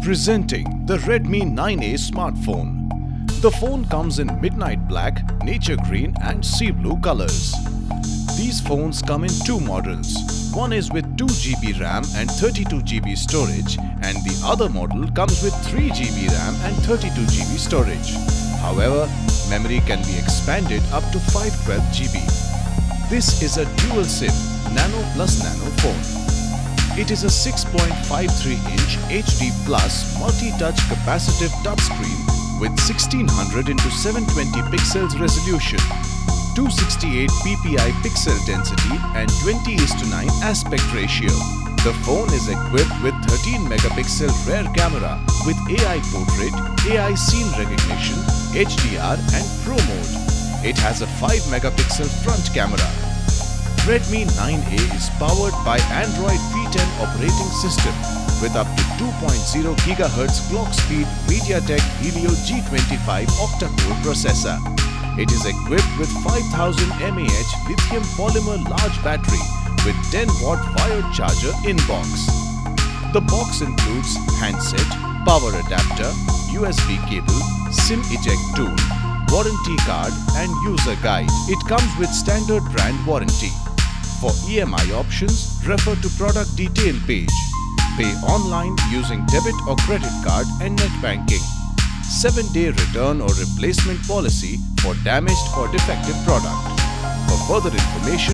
Presenting the Redmi 9A smartphone. The phone comes in midnight black, nature green and sea blue colors. These phones come in two models. One is with 2GB RAM and 32GB storage and the other model comes with 3GB RAM and 32GB storage. However, memory can be expanded up to 512GB. This is a dual SIM nano+nano phone. It is a 6.53-inch HD Plus multi-touch capacitive touchscreen with 1600x720 pixels resolution, 268 ppi pixel density and 20:9 aspect ratio. The phone is equipped with 13 megapixel rear camera with AI portrait, AI scene recognition, HDR and Pro mode. It has a 5 megapixel front camera. Redmi 9A is powered by Android V10 operating system with up to 2.0 GHz clock speed Mediatek Helio G25 octa-core processor. It is equipped with 5000 mAh lithium-polymer large battery with 10-watt wired charger in box. The box includes handset, power adapter, USB cable, SIM eject tool, warranty card and user guide. It comes with standard brand warranty. For EMI options, refer to product detail page. Pay online using debit or credit card and net banking. 7-day return or replacement policy for damaged or defective product. For further information,